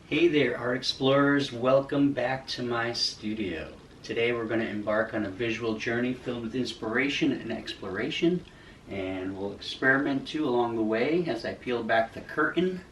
Hey there, art explorers. Welcome back to my studio. Today we're going to embark on a visual journey filled with inspiration and exploration, and we'll experiment too along the way as I peel back the curtain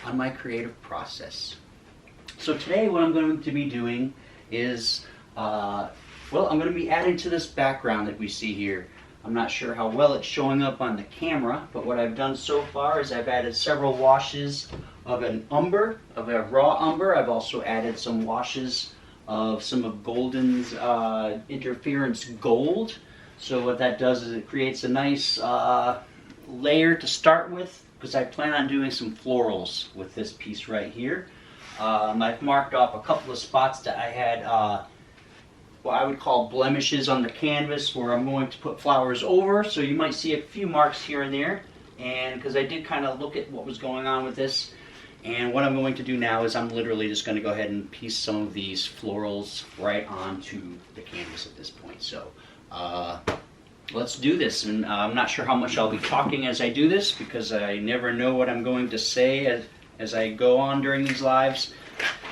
on my creative process. So today what I'm going to be doing is, I'm going to be adding to this background that we see here. I'm not sure how well it's showing up on the camera, but what I've done so far is I've added several washes of a raw umber. I've also added some washes of some of Golden's interference gold. So what that does is it creates a nice layer to start with, because I plan on doing some florals with this piece right here. I've marked off a couple of spots that I had what I would call blemishes on the canvas where I'm going to put flowers over. So you might see a few marks here and there, and because I did kind of look at what was going on with this. And what I'm going to do now is I'm literally just going to go ahead and piece some of these florals right onto the canvas at this point. So let's do this. And I'm not sure how much I'll be talking as I do this, because I never know what I'm going to say as I go on during these lives.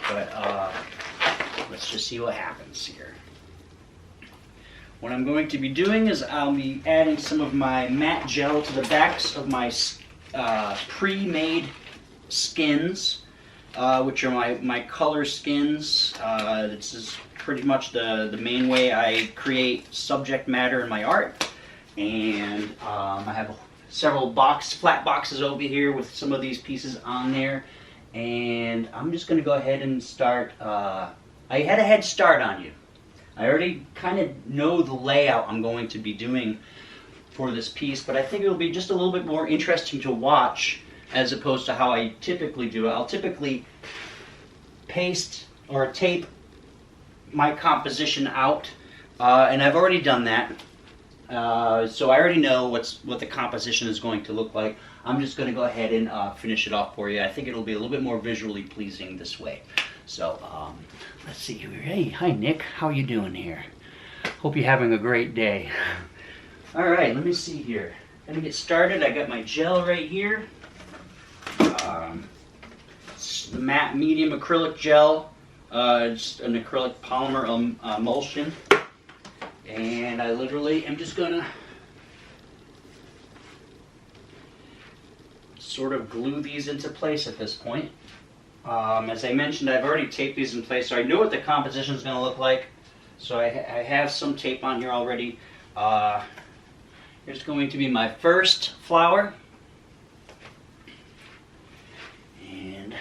But let's just see what happens here. What I'm going to be doing is I'll be adding some of my matte gel to the backs of my pre-made skins, which are my color skins. This is pretty much the main way I create subject matter in my art. And I have several flat boxes over here with some of these pieces on there. And I'm just going to go ahead and start. I had a head start on you. I already kind of know the layout I'm going to be doing for this piece, but I think it'll be just a little bit more interesting to watch as opposed to how I typically do it. I'll typically paste or tape my composition out, and I've already done that. So I already know what the composition is going to look like. I'm just going to go ahead and finish it off for you. I think it'll be a little bit more visually pleasing this way. So let's see here. Hey, hi Nick, how you doing here? Hope you're having a great day. All right, let me see here. Gonna get started. I got my gel right here. It's the matte medium acrylic gel. Just an acrylic polymer emulsion. And I literally am just gonna sort of glue these into place at this point. As I mentioned, I've already taped these in place, so I know what the composition is going to look like. So I have some tape on here already. Here's going to be my first flower. And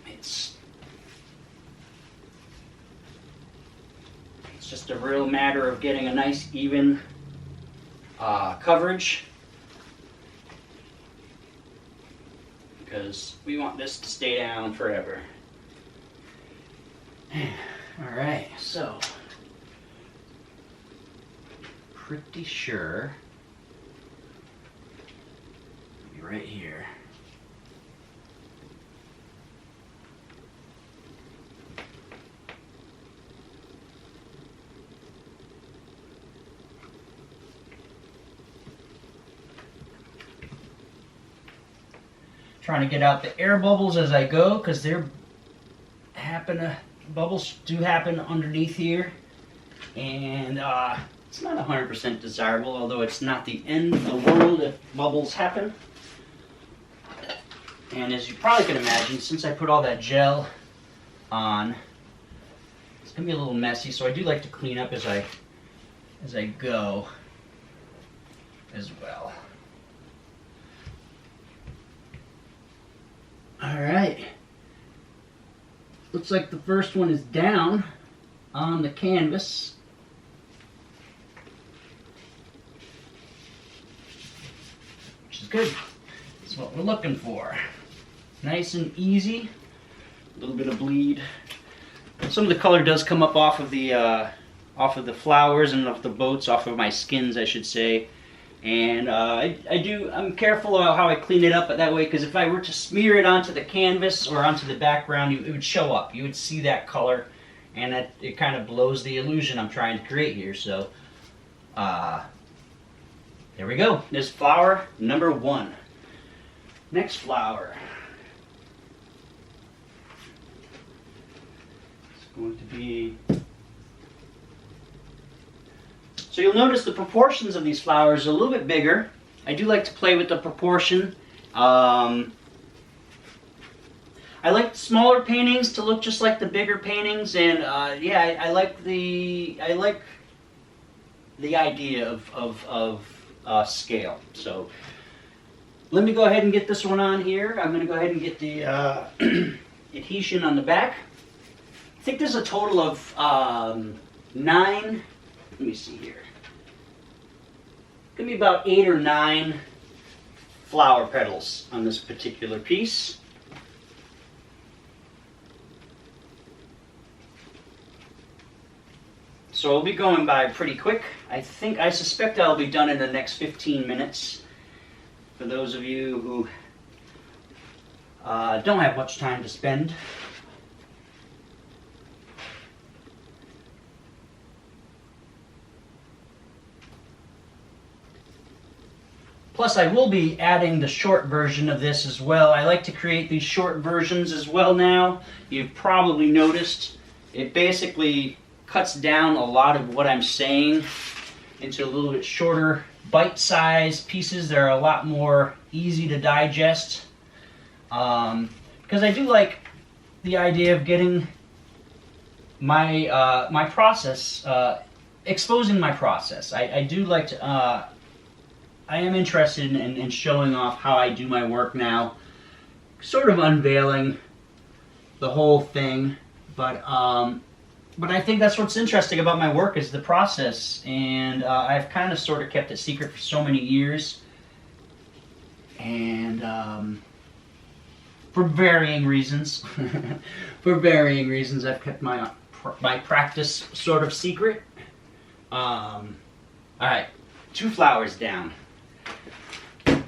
it's just a real matter of getting a nice even coverage, because we want this to stay down forever. Alright, so pretty sure it'll be right here. Trying to get out the air bubbles as I go, because bubbles do happen underneath here, and it's not 100% desirable, although it's not the end of the world if bubbles happen. And as you probably can imagine, since I put all that gel on, it's gonna be a little messy, so I do like to clean up as I go as well. Alright, looks like the first one is down on the canvas. Which is good. That's what we're looking for. Nice and easy. A little bit of bleed. Some of the color does come up off of the flowers and off the boats, off of my skins, I should say. And I'm careful about how I clean it up that way, because if I were to smear it onto the canvas or onto the background, it would show up. You would see that color, and it kind of blows the illusion I'm trying to create here. So there we go. There's flower number one. Next flower. It's going to be... So you'll notice the proportions of these flowers are a little bit bigger. I do like to play with the proportion. I like smaller paintings to look just like the bigger paintings, and yeah, I like the idea of scale. So let me go ahead and get this one on here. I'm going to go ahead and get the adhesion on the back. I think there's a total of 9. Let me see here. Going to be about 8 or 9 flower petals on this particular piece. So we'll be going by pretty quick. I suspect I'll be done in the next 15 minutes. For those of you who don't have much time to spend. Plus, I will be adding the short version of this as well. I like to create these short versions as well now. You've probably noticed it basically cuts down a lot of what I'm saying into a little bit shorter bite-sized pieces that are a lot more easy to digest. Because I do like the idea of getting my my process, exposing my process. I do like to, I am interested in showing off how I do my work now, sort of unveiling the whole thing, but I think that's what's interesting about my work is the process, and I've kind of sort of kept it secret for so many years, and for varying reasons, I've kept my practice sort of secret. All right, 2 flowers down. I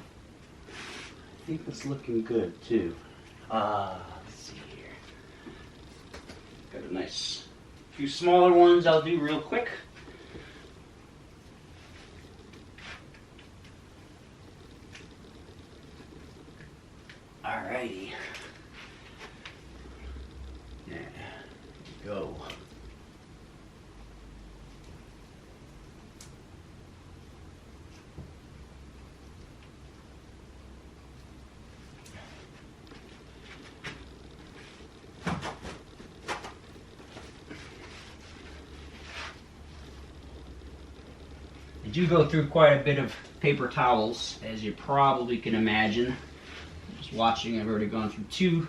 think it's looking good too. Let's see here. Got a nice few smaller ones I'll do real quick. Alrighty. Yeah. Go. I do go through quite a bit of paper towels, as you probably can imagine. Just watching, I've already gone through 2.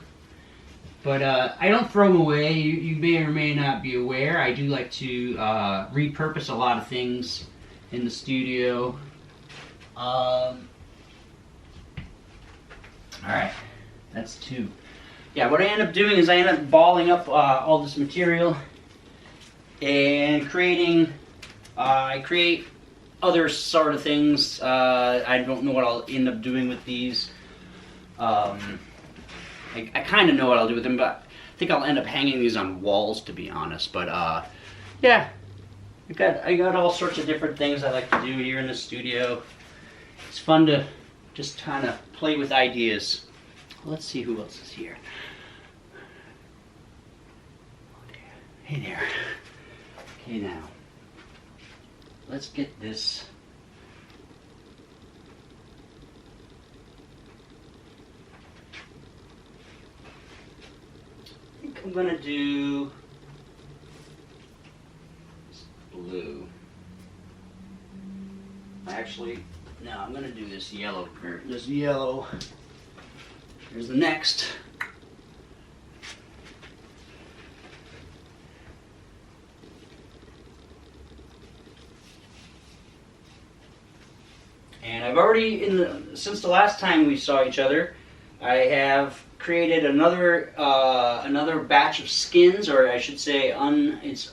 But I don't throw them away. You may or may not be aware. I do like to repurpose a lot of things in the studio. Alright, that's 2. Yeah, what I end up doing is I end up balling up all this material and creating, I create other sort of things. I don't know what I'll end up doing with these. I kind of know what I'll do with them, but I think I'll end up hanging these on walls, to be honest. But yeah, I got all sorts of different things I like to do here in the studio. It's fun to just kind of play with ideas. Let's see who else is here. Hey there. Okay, now let's get this. I think I'm gonna do this blue. Actually, no, I'm gonna do this yellow. This yellow. Here's the next. And I've already, since the last time we saw each other, I have created another another batch of skins, or I should say, it's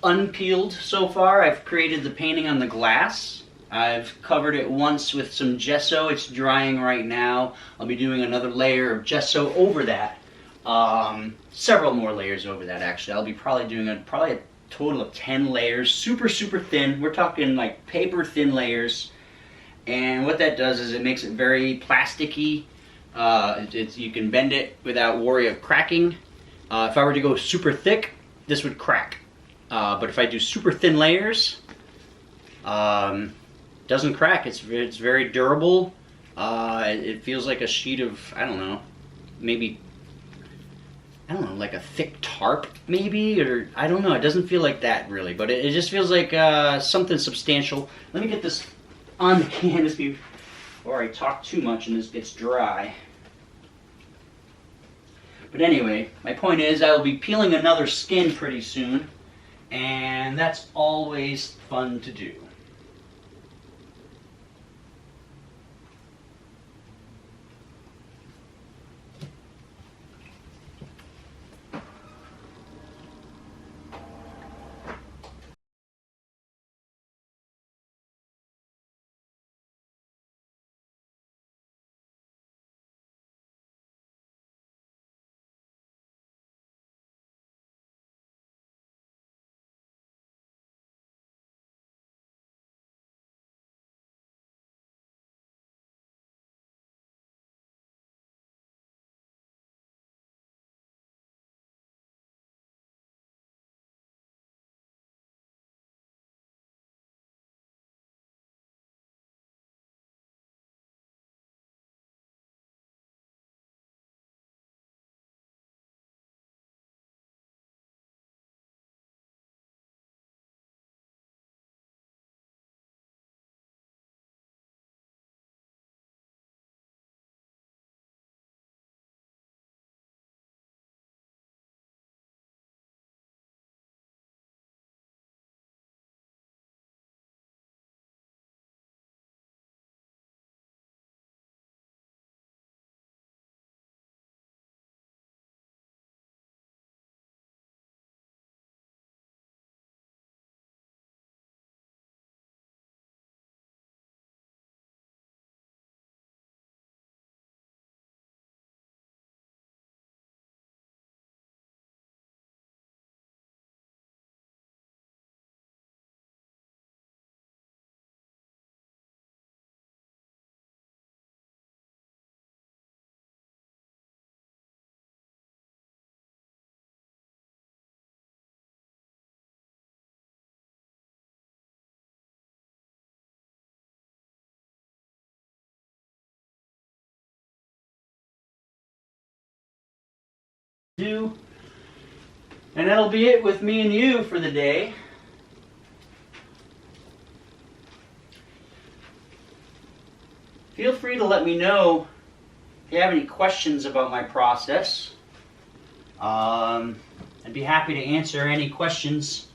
unpeeled so far. I've created the painting on the glass. I've covered it once with some gesso. It's drying right now. I'll be doing another layer of gesso over that. Several more layers over that, actually. I'll be probably doing a total of 10 layers, super thin. We're talking like paper thin layers. And what that does is it makes it very plasticky, You can bend it without worry of cracking. If I were to go super thick, this would crack. But if I do super thin layers, doesn't crack. It's very durable. It feels like a sheet of, I don't know, maybe, I don't know, like a thick tarp maybe, or I don't know. It doesn't feel like that really, but it just feels like something substantial. Let me get this on the canvas before I talk too much and this gets dry. But anyway, my point is I will be peeling another skin pretty soon, and that's always fun to do. And that'll be it with me and you for the day. Feel free to let me know if you have any questions about my process. I'd be happy to answer any questions,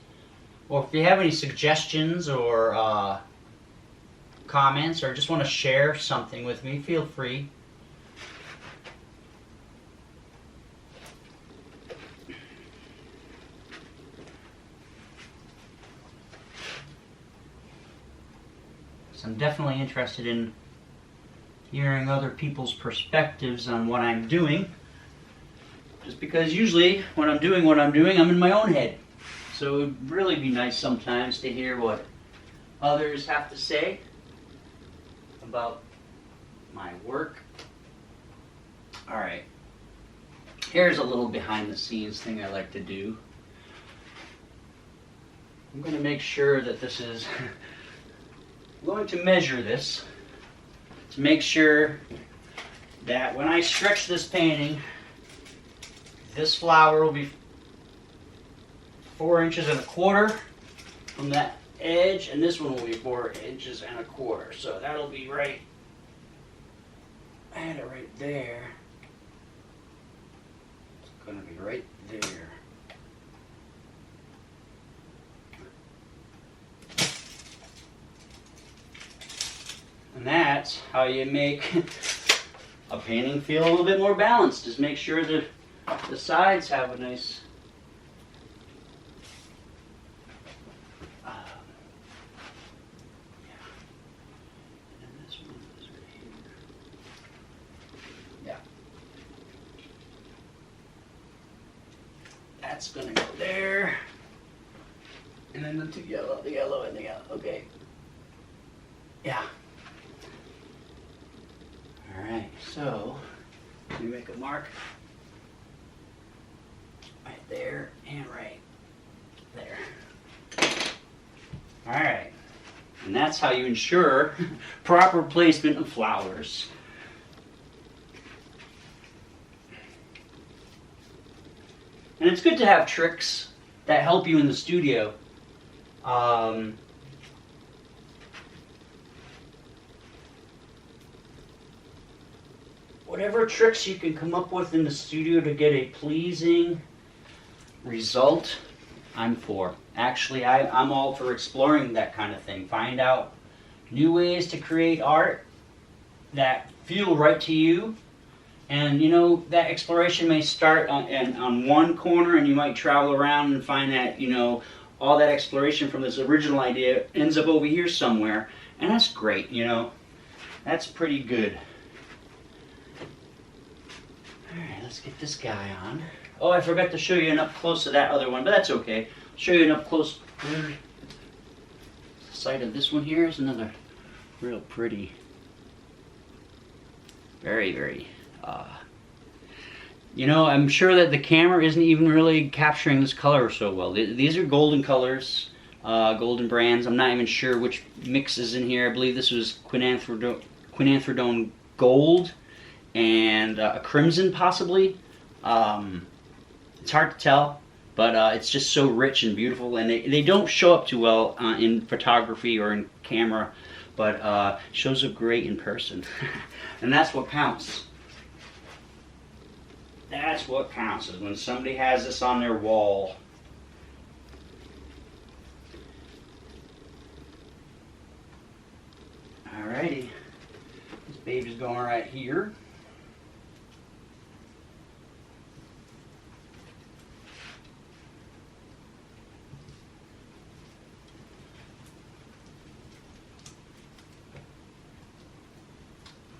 or if you have any suggestions or comments, or just want to share something with me, feel free. So I'm definitely interested in hearing other people's perspectives on what I'm doing. Just because usually when I'm doing what I'm doing, I'm in my own head. So it would really be nice sometimes to hear what others have to say about my work. Alright, here's a little behind the scenes thing I like to do. I'm going to make sure that this is, I'm going to measure this to make sure that when I stretch this painting, this flower will be 4 inches and a quarter from that edge, and this one will be 4 inches and a quarter. So that'll be right, I had it right there. It's going to be right there. And that's how you make a painting feel a little bit more balanced. Just make sure that the sides have a nice that's gonna go there. And then the yellow, and the yellow. Okay. Yeah. Alright, so Let me make a mark. Right there and right there. All right. And that's how you ensure proper placement of flowers. And it's good to have tricks that help you in the studio. Whatever tricks you can come up with in the studio to get a pleasing result, I'm for. Actually, I'm all for exploring that kind of thing. Find out new ways to create art that feel right to you. And you know, that exploration may start on one corner, and you might travel around and find that, you know, all that exploration from this original idea ends up over here somewhere. And that's great, you know. That's pretty good. Alright, let's get this guy on. Oh, I forgot to show you an up close of that other one, but that's okay. I'll show you an up close. The side of this one here is another real pretty, very, very, you know, I'm sure that the camera isn't even really capturing this color so well. These are golden colors, golden brands. I'm not even sure which mix is in here. I believe this was quinanthrodone gold and a crimson possibly. It's hard to tell, but it's just so rich and beautiful, and they don't show up too well in photography or in camera, but shows up great in person. And that's what counts. That's what counts, is when somebody has this on their wall. Alrighty, this baby's going right here.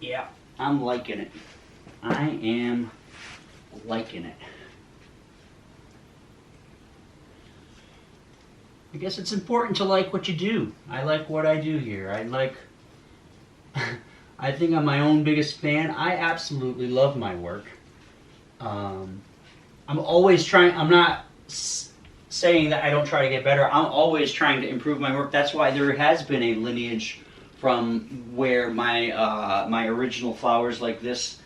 Yeah, I'm liking it. I am liking it. I guess it's important to like what you do. I like what I do here. I think I'm my own biggest fan. I absolutely love my work. I'm always trying, I'm not saying that I don't try to get better. I'm always trying to improve my work. That's why there has been a lineage from where my original flowers like this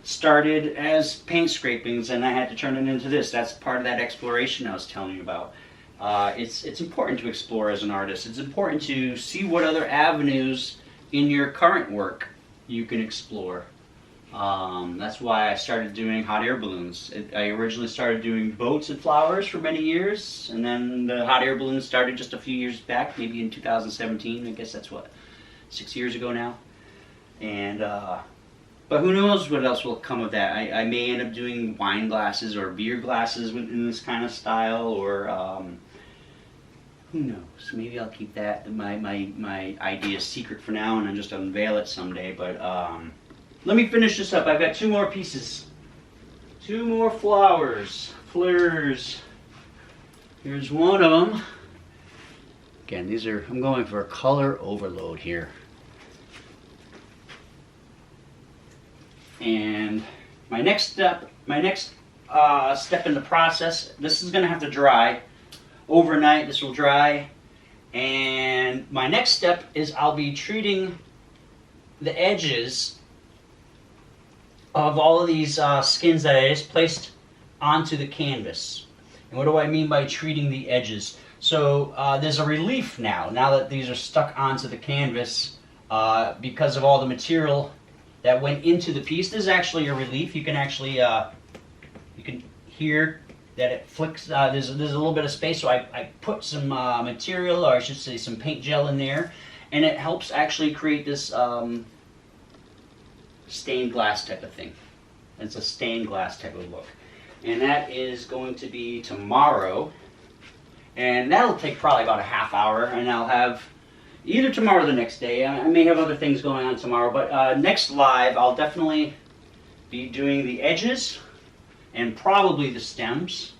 started as paint scrapings, and I had to turn it into this. That's part of that exploration I was telling you about. It's important to explore as an artist. It's important to see what other avenues in your current work you can explore. That's why I started doing hot air balloons. I originally started doing boats and flowers for many years, and then the hot air balloons started just a few years back, maybe in 2017. I guess that's what, 6 years ago now. And but who knows what else will come of that. I may end up doing wine glasses or beer glasses in this kind of style, or who knows. Maybe I'll keep that my idea secret for now, and I'll just unveil it someday. But let me finish this up. I've got two more pieces, two more flowers. Here's one of them. Again, these are, I'm going for a color overload here. And my next step in the process, this is going to have to dry overnight. This will dry, and my next step is I'll be treating the edges of all of these skins that I just placed onto the canvas. And what do I mean by treating the edges? So there's a relief now that these are stuck onto the canvas because of all the material that went into the piece. This is actually a relief. You can actually, you can hear that it flicks. There's a little bit of space, so I put some material, or I should say some paint gel in there, and it helps actually create this stained glass type of thing. It's a stained glass type of look. And that is going to be tomorrow, and that'll take probably about a half hour, and I'll have either tomorrow or the next day. I may have other things going on tomorrow, but next live I'll definitely be doing the edges and probably the stems,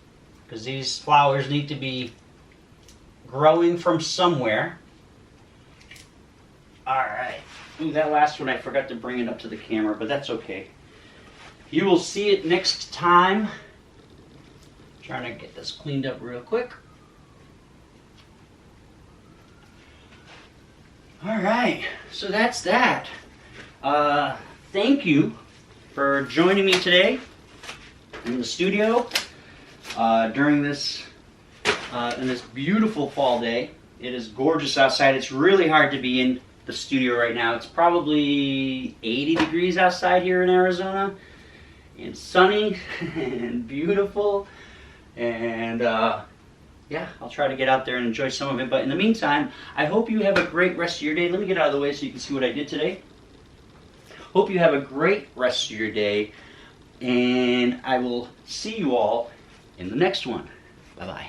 because these flowers need to be growing from somewhere. Alright. Ooh, that last one I forgot to bring it up to the camera, but that's okay. You will see it next time. Trying to get this cleaned up real quick. All right, so that's that. Thank you for joining me today in the studio during this in this beautiful fall day. It is gorgeous outside. It's really hard to be in the studio right now. It's probably 80 degrees outside here in Arizona, and sunny and beautiful. And yeah, I'll try to get out there and enjoy some of it. But in the meantime, I hope you have a great rest of your day. Let me get out of the way so you can see what I did today. Hope you have a great rest of your day, and I will see you all in the next one. Bye-bye.